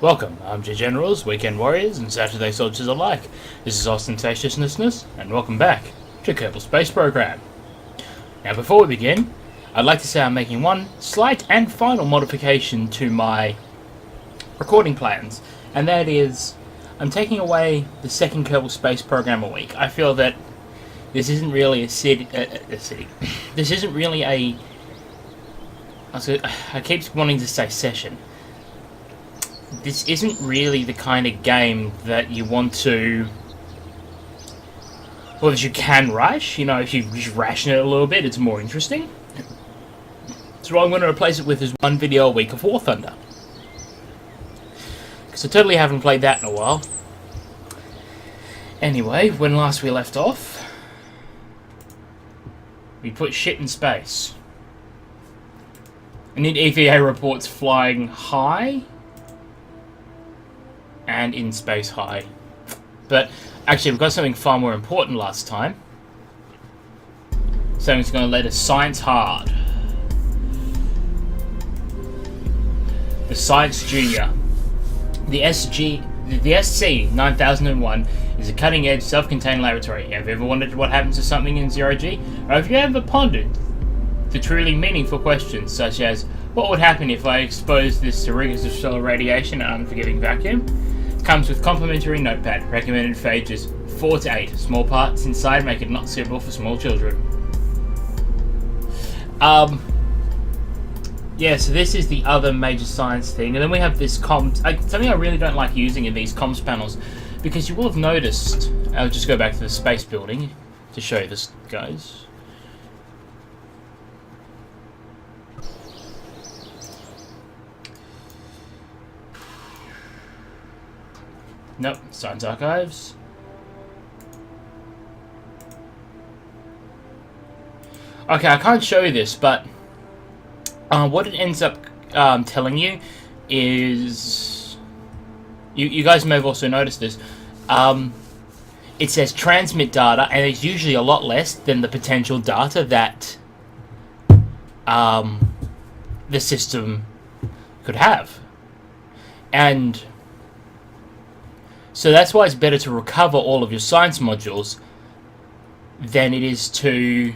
Welcome, I'm J Generals, Weekend Warriors, and Saturday Soldiers alike. This is Ostentatiousness, and welcome back to Kerbal Space Program. Now before we begin, I'd like to say I'm making one slight and final modification to my recording plans, and that is, I'm taking away the second Kerbal Space Program a week. I feel that this isn't really a city. This isn't really a... I keep wanting to say session. This isn't really the kind of game that you want to... Well, that you can rush. You know, if you just ration it a little bit, it's more interesting. So what I'm going to replace it with is one video a week of War Thunder. Because I totally haven't played that in a while. Anyway, when last we left off, we put shit in space. And in EVA reports flying high and in space high. But actually we've got something far more important last time. Something's going to let us science hard. The Science Junior. The SC-9001 is a cutting-edge, self-contained laboratory. Have you ever wondered what happens to something in zero-G? Or have you ever pondered the truly meaningful questions, such as, what would happen if I exposed this to rigors of solar radiation and unforgiving vacuum? Comes with complimentary notepad, recommended for ages 4 to 8. Small parts inside make it not suitable for small children. Yeah, so this is the other major science thing, and then we have this something I really don't like using in these comms panels, because you will have noticed, I'll just go back to the space building to show you this, guys. Nope, Science Archives. Okay, I can't show you this, but what it ends up telling you is... You guys may have also noticed this. It says transmit data, and it's usually a lot less than the potential data that the system could have. And so that's why it's better to recover all of your science modules than it is to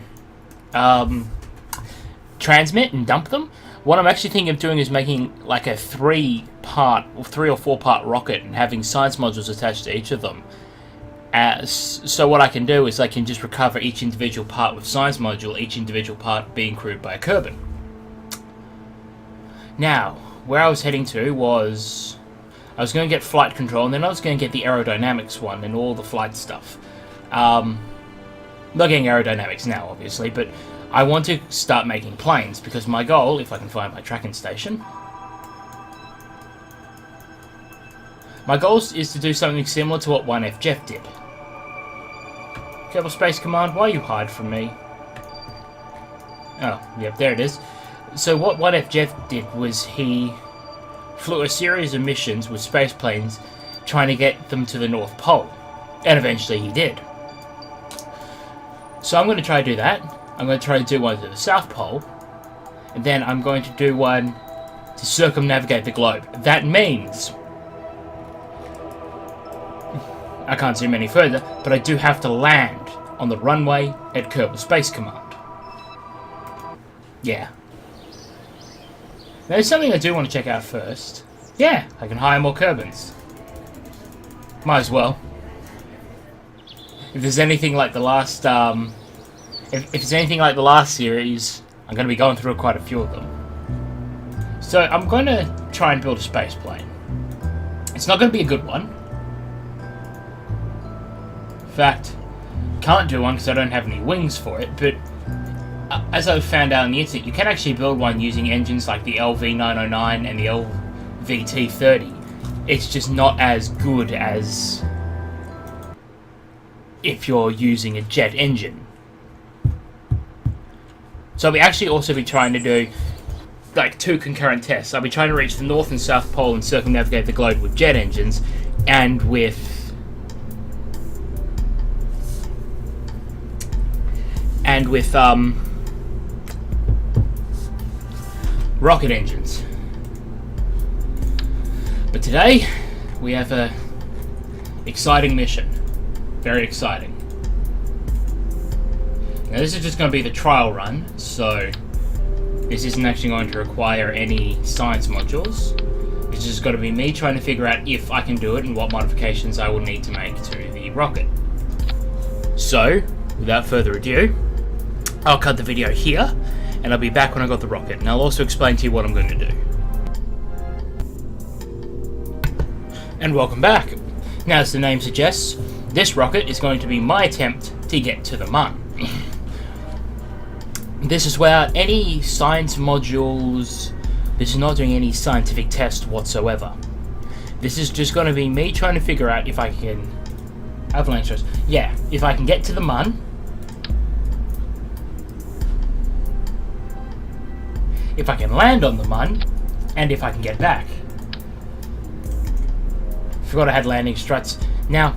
transmit and dump them. What I'm actually thinking of doing is making like a 3 or 4 part rocket and having science modules attached to each of them. So what I can do is I can just recover each individual part with science module, each individual part being crewed by a Kerbal. Now, where I was heading to was... I was going to get flight control, and then I was going to get the aerodynamics one and all the flight stuff. Not getting aerodynamics now, obviously, but I want to start making planes, because my goal, if I can find my tracking station, my goal is to do something similar to what 1F Jeff did. Kerbal Space Command, why you hide from me? Oh, yep, there it is. So what 1F Jeff did was he flew a series of missions with space planes trying to get them to the North Pole. And eventually he did. So I'm going to try to do that. I'm going to try to do one to the South Pole. And then I'm going to do one to circumnavigate the globe. That means... I can't zoom any further, but I do have to land on the runway at Kerbal Space Command. Yeah. Now, there's something I do want to check out first. Yeah, I can hire more Kerbals. Might as well. If there's anything like the last, if it's anything like the last series, I'm going to be going through quite a few of them. So I'm going to try and build a space plane. It's not going to be a good one. In fact, can't do one because I don't have any wings for it, but as I found out on the internet, you can actually build one using engines like the LV909 and the LVT30. It's just not as good as if you're using a jet engine. So I'll actually also be trying to do like 2 concurrent tests. I'll be trying to reach the North and South Pole and circumnavigate the globe with jet engines, and with rocket engines. But today, we have a exciting mission. Very exciting. Now this is just going to be the trial run, so this isn't actually going to require any science modules. It's just got to be me trying to figure out if I can do it and what modifications I will need to make to the rocket. So, without further ado, I'll cut the video here, and I'll be back when I got the rocket, and I'll also explain to you what I'm going to do. And welcome back. Now, as the name suggests, this rocket is going to be my attempt to get to the Moon. This is without any science modules. This is not doing any scientific test whatsoever. This is just going to be me trying to figure out if I can... Avalanche shows. Yeah, if I can get to the Moon. If I can land on the Moon. And if I can get back. Forgot I had landing struts. Now...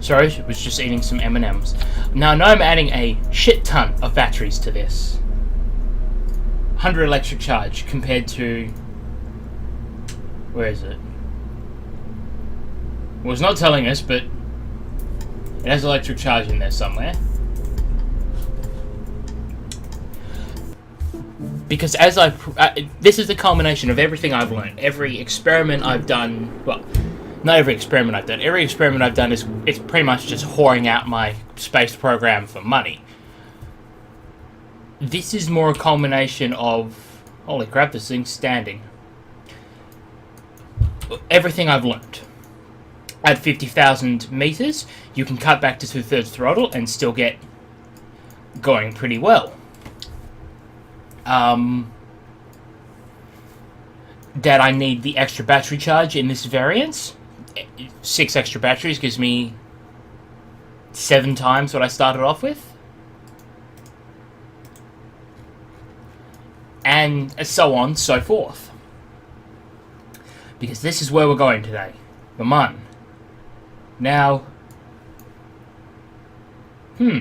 Sorry, I was just eating some M&Ms. Now I know I'm adding a shit ton of batteries to this. 100 electric charge compared to... Where is it? Well, it's not telling us, but it has electric charge in there somewhere. Because as this is the culmination of everything I've learned. Every experiment I've done... Well, not every experiment I've done. Every experiment I've done it's pretty much just whoring out my space program for money. This is more a culmination of... Holy crap, this thing's standing. Everything I've learned. At 50,000 meters, you can cut back to 2/3 throttle and still get going pretty well. That I need the extra battery charge in this variant. 6 extra batteries gives me 7 times what I started off with. And so on, so forth. Because this is where we're going today. The Moon. Now... Their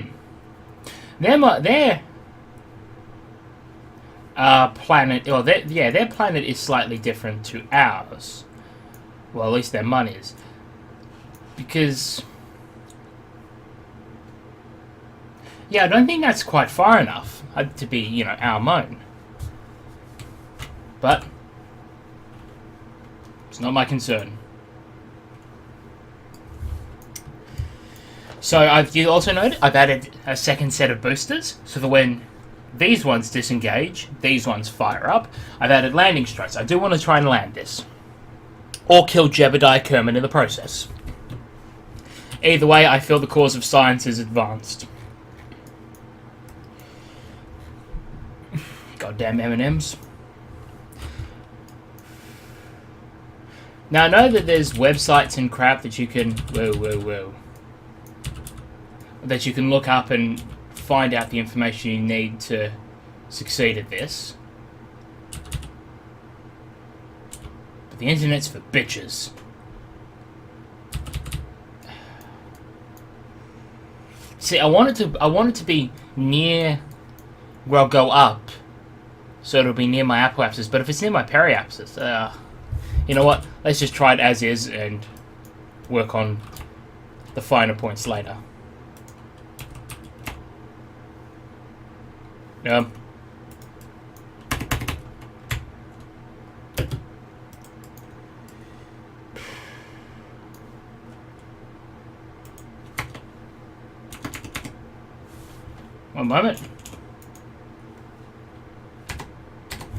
planet... Well, their planet is slightly different to ours. Well, at least their Moon is. Because... Yeah, I don't think that's quite far enough to be, you know, our Moon. But... It's not my concern. So, you also noted, I've added a second set of boosters, so that when these ones disengage, these ones fire up. I've added landing struts. I do want to try and land this. Or kill Jebediah Kerman in the process. Either way, I feel the cause of science is advanced. Goddamn M&Ms. Now, I know that there's websites and crap that you can... that you can look up and find out the information you need to succeed at this. But the internet's for bitches. See, I want it to be near where I'll go up, so it'll be near my apoapsis. But if it's near my periapsis, you know what? Let's just try it as is and work on the finer points later. One moment.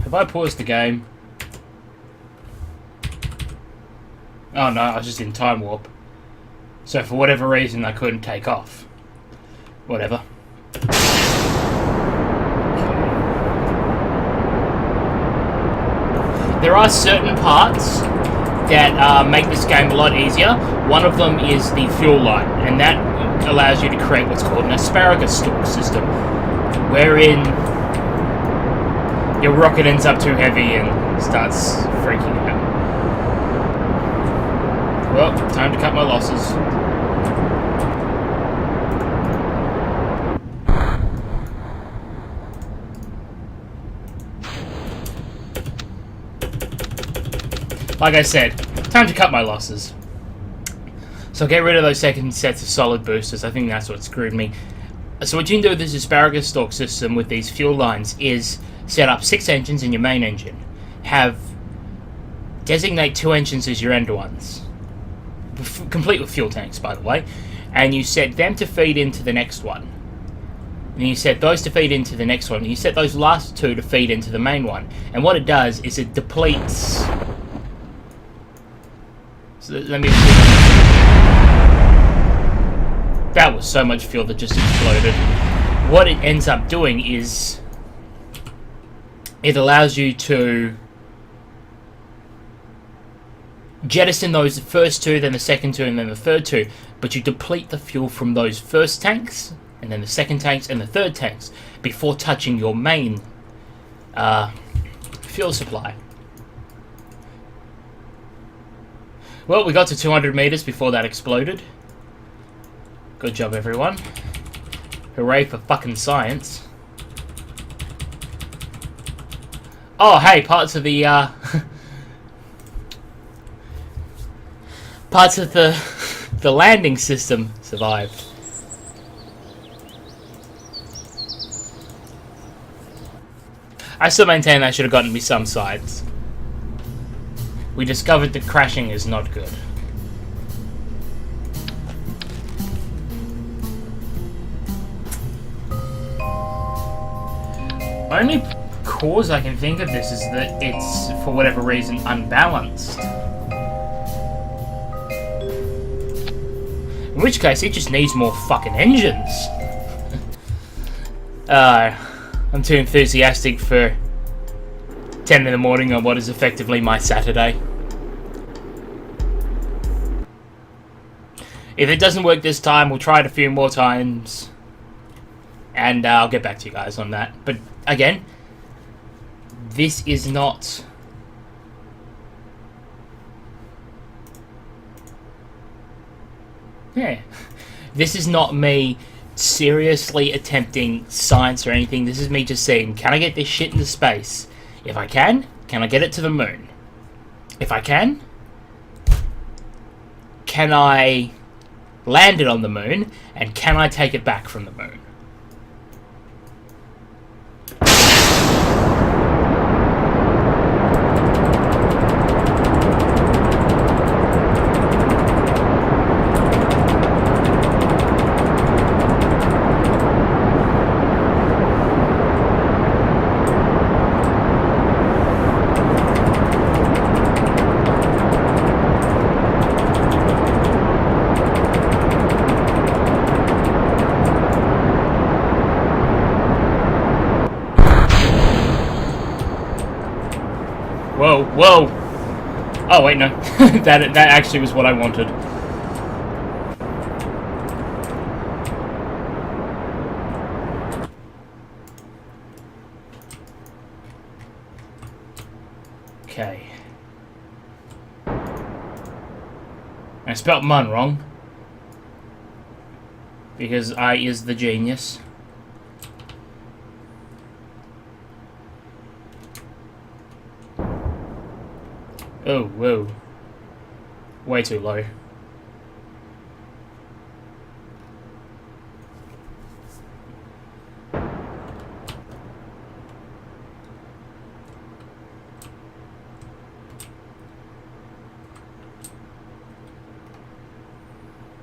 Have I paused the game? Oh no, I was just in time warp. So for whatever reason I couldn't take off. Whatever. There are certain parts that make this game a lot easier. One of them is the fuel line, and that allows you to create what's called an asparagus stalk system, wherein your rocket ends up too heavy and starts freaking out. Well, time to cut my losses. like I said, time to cut my losses. So get rid of those second sets of solid boosters. I think that's what screwed me. So what you can do with this asparagus stalk system with these fuel lines is set up 6 engines in your main engine. Designate 2 engines as your end ones. Complete with fuel tanks, by the way. And you set them to feed into the next one. And you set those to feed into the next one. And you set those last 2 to feed into the main one. And what it does is it depletes... So let me... That was so much fuel that just exploded. What it ends up doing is... It allows you to... jettison those first 2, then the second 2, and then the third 2. But you deplete the fuel from those first tanks, and then the second tanks, and the third tanks, before touching your main fuel supply. Well, we got to 200 meters before that exploded. Good job, everyone. Hooray for fucking science. Oh, hey, parts of the, parts of the landing system survived. I still maintain that should have gotten me some sides. We discovered that crashing is not good. Only cause I can think of this is that it's, for whatever reason, unbalanced. In which case, it just needs more fucking engines. I'm too enthusiastic for 10 in the morning on what is effectively my Saturday. If it doesn't work this time, we'll try it a few more times. And I'll get back to you guys on that. But again, this is not... Yeah. This is not me seriously attempting science or anything. This is me just saying, can I get this shit into space? If I can I get it to the moon? If I can I land it on the moon? And can I take it back from the moon? Whoa, whoa! Oh, wait, no. that actually was what I wanted. Okay. I spelt mun wrong. Because I is the genius. Oh, whoa. Way too low.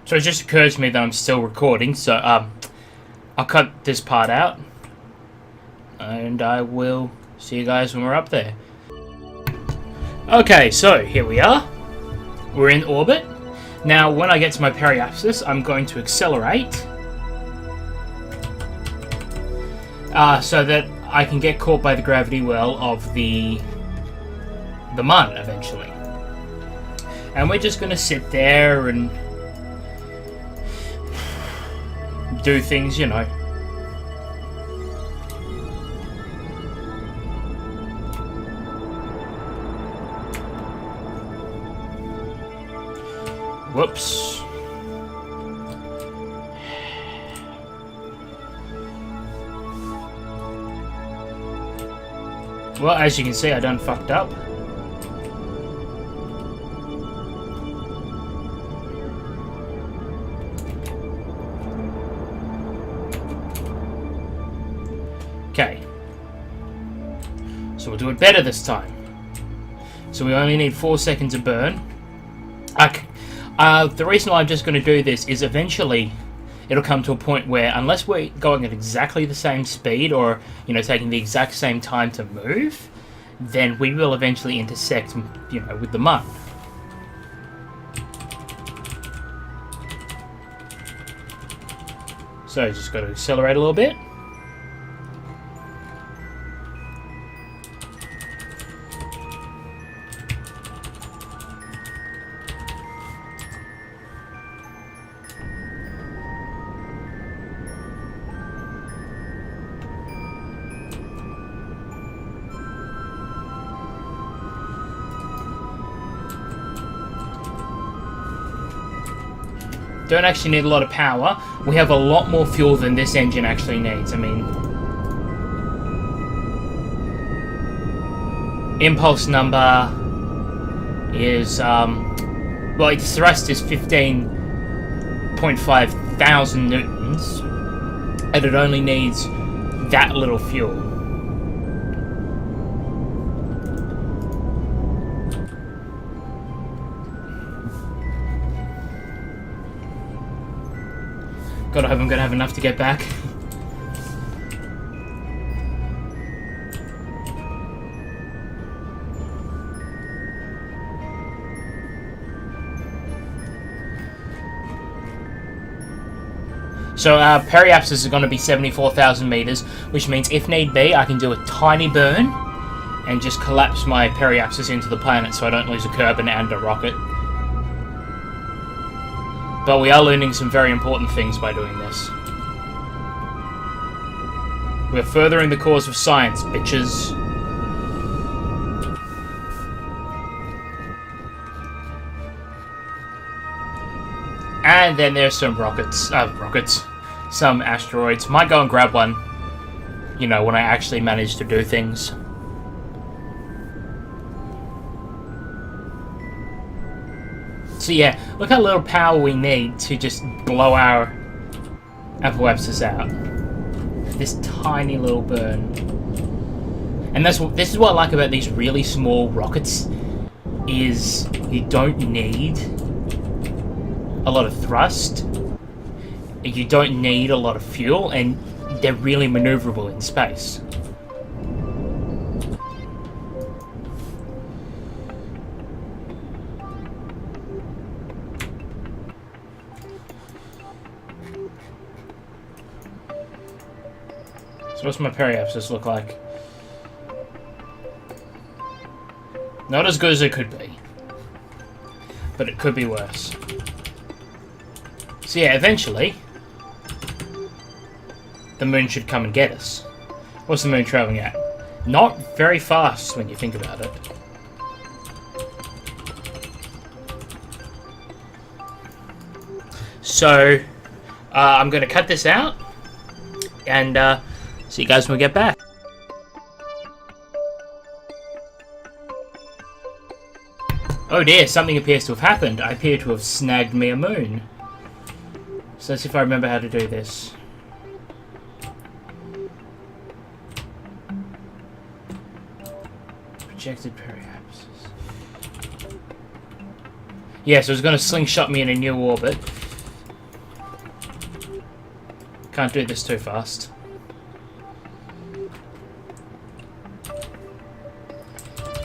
So it just occurs to me that I'm still recording, so I'll cut this part out. And I will see you guys when we're up there. Okay, so here we are. We're in orbit. Now, when I get to my periapsis, I'm going to accelerate so that I can get caught by the gravity well of the mun eventually. And we're just going to sit there and do things, you know. Whoops. Well, as you can see, I done fucked up. do it better this time. So we only need 4 seconds of burn. The reason why I'm just going to do this is eventually it'll come to a point where, unless we're going at exactly the same speed, or taking the exact same time to move, then we will eventually intersect, with the mud. So just got to accelerate a little bit. Don't actually need a lot of power. We have a lot more fuel than this engine actually needs. I mean, impulse number is, well, its thrust is 15.5 thousand newtons, and it only needs that little fuel. God, I hope I'm going to have enough to get back. So our periapsis is going to be 74,000 meters, which means if need be, I can do a tiny burn and just collapse my periapsis into the planet so I don't lose a Kerbal and a rocket. But we are learning some very important things by doing this. We're furthering the cause of science, bitches. And then there's some some asteroids. Might go and grab one, when I actually manage to do things. So yeah, look how little power we need to just blow our apoapsis out. This tiny little burn. And this is what I like about these really small rockets, is you don't need a lot of thrust, you don't need a lot of fuel, and they're really maneuverable in space. So what's my periapsis look like? Not as good as it could be, but it could be worse. So yeah, eventually the moon should come and get us. What's the moon traveling at? Not very fast when you think about it. So I'm going to cut this out and see you guys when we get back. Oh dear, something appears to have happened. I appear to have snagged me a moon. So let's see if I remember how to do this. Projected periapsis. Yeah, so it's going to slingshot me in a new orbit. Can't do this too fast.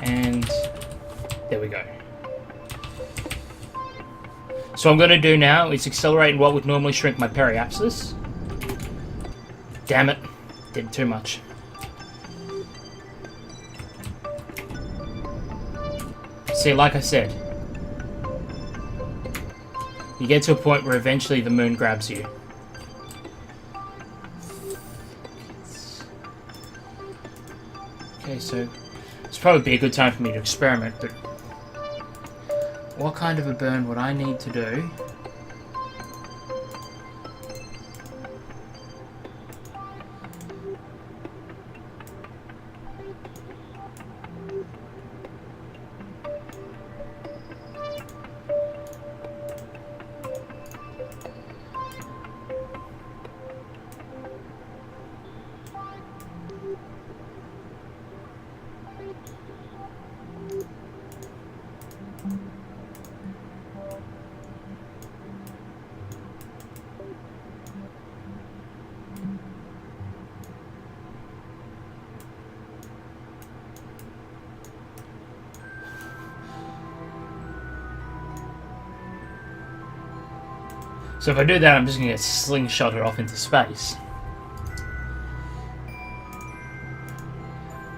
And there we go. So what I'm going to do now is accelerate what would normally shrink my periapsis. Damn it, did too much. See, like I said, you get to a point where eventually the moon grabs you. Okay, so it's probably be a good time for me to experiment, but what kind of a burn would I need to do? So if I do that, I'm just going to get slingshotted off into space.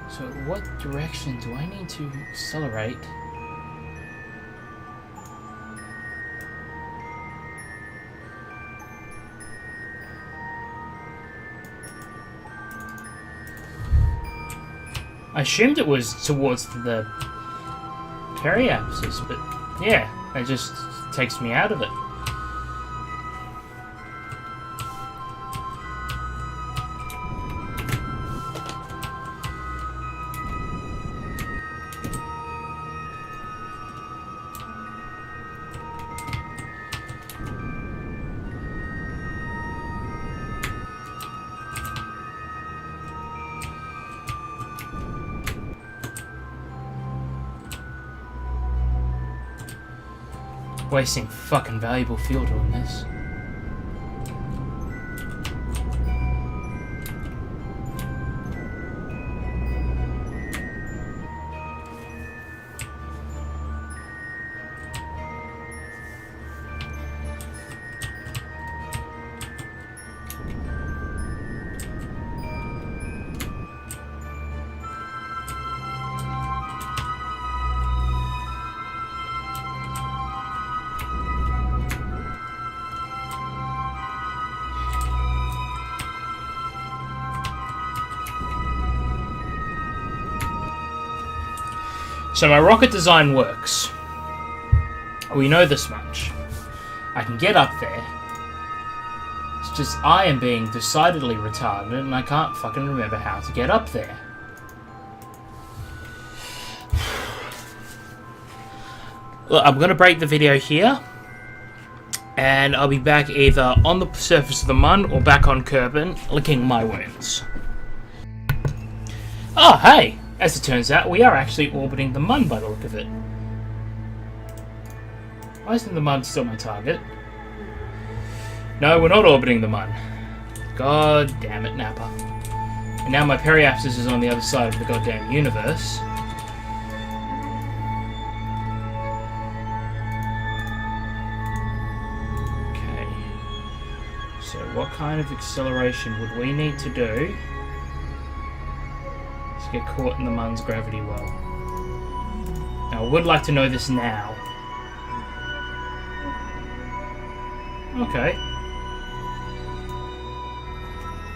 So what direction do I need to accelerate? I assumed it was towards the periapsis, but yeah, it just takes me out of it. Wasting fucking valuable fuel doing this. So my rocket design works. We know this much. I can get up there. It's just I am being decidedly retarded and I can't fucking remember how to get up there. Look, I'm going to break the video here. And I'll be back either on the surface of the Mun or back on Kerbin, licking my wounds. Oh, hey! As it turns out, we are actually orbiting the Mun by the look of it. Why isn't the Mun still my target? No, we're not orbiting the Mun. God damn it, Nappa. And now my periapsis is on the other side of the goddamn universe. Okay. So what kind of acceleration would we need to do to get caught in the Mun's gravity well? Now, I would like to know this now. Okay.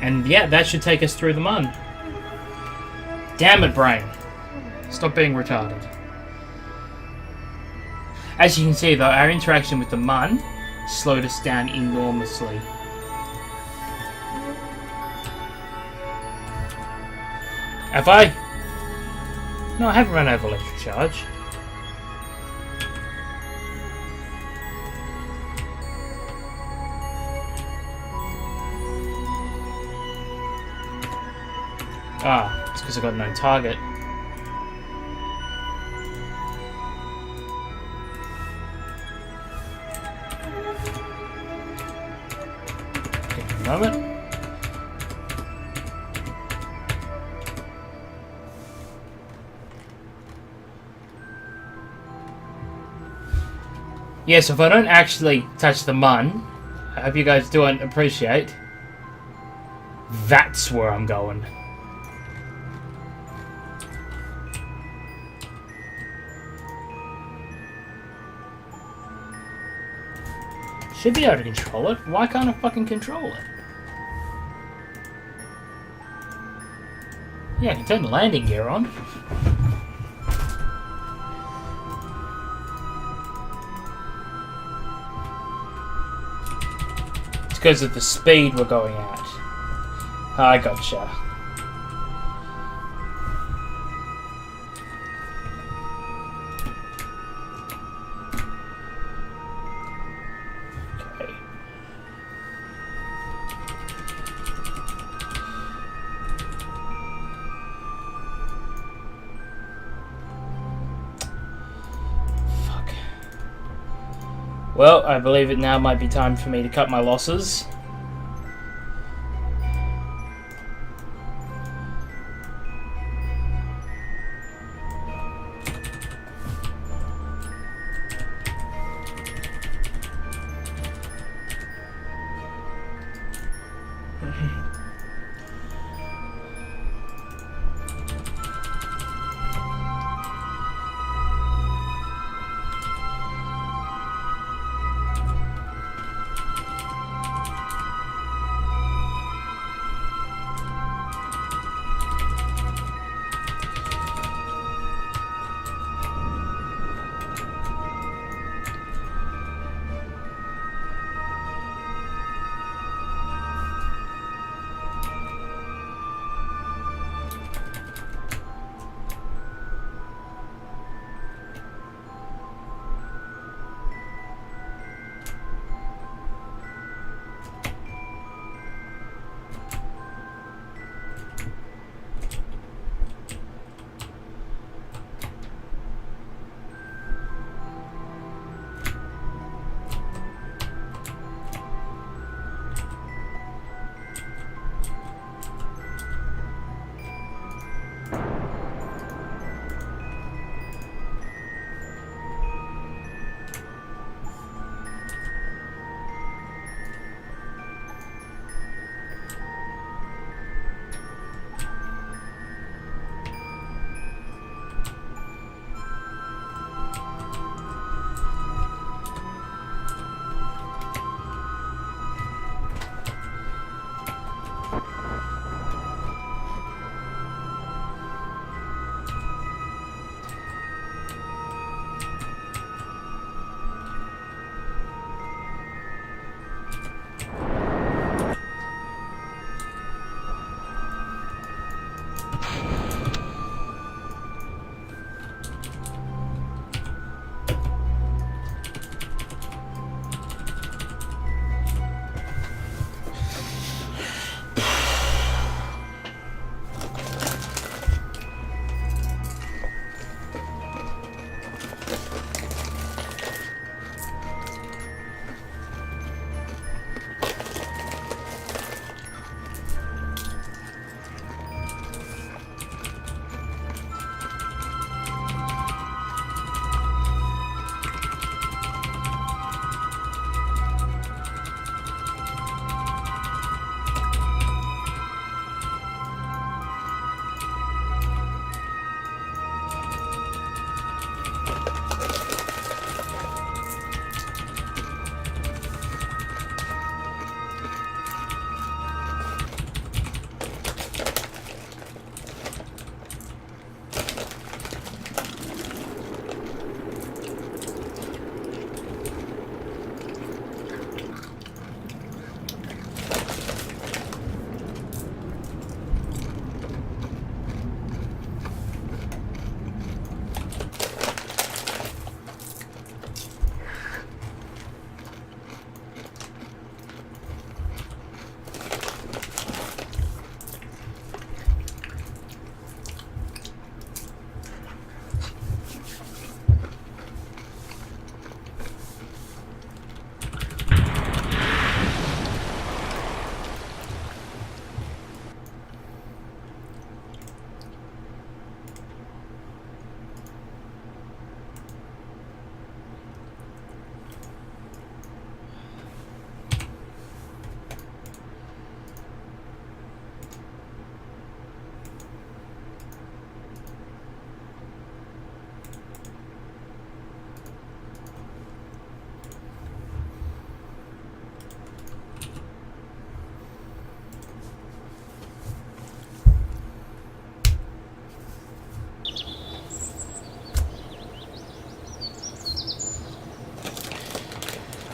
And yeah, that should take us through the Mun. Damn it, brain. Stop being retarded. As you can see, though, our interaction with the Mun slowed us down enormously. Have I? No, I haven't run out of electric charge. Ah, it's because I got no target. Give me a moment. Yes, if I don't actually touch the Mun, I hope you guys do appreciate. That's where I'm going. Should be able to control it. Why can't I fucking control it? Yeah, I can turn the landing gear on. It's because of the speed we're going at. I gotcha. Well, I believe it now might be time for me to cut my losses.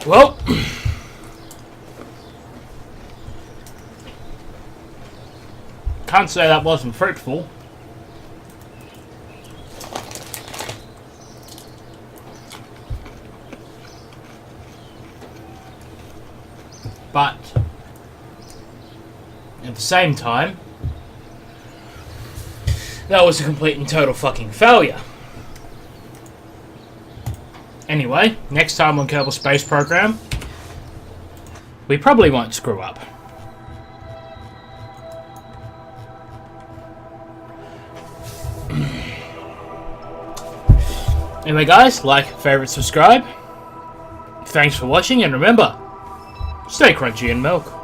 Well, can't say that wasn't fruitful. But at the same time, that was a complete and total fucking failure. Anyway, next time on Kerbal Space Program, we probably won't screw up. Anyway guys, like, favourite, subscribe. Thanks for watching, and remember, stay crunchy and milk.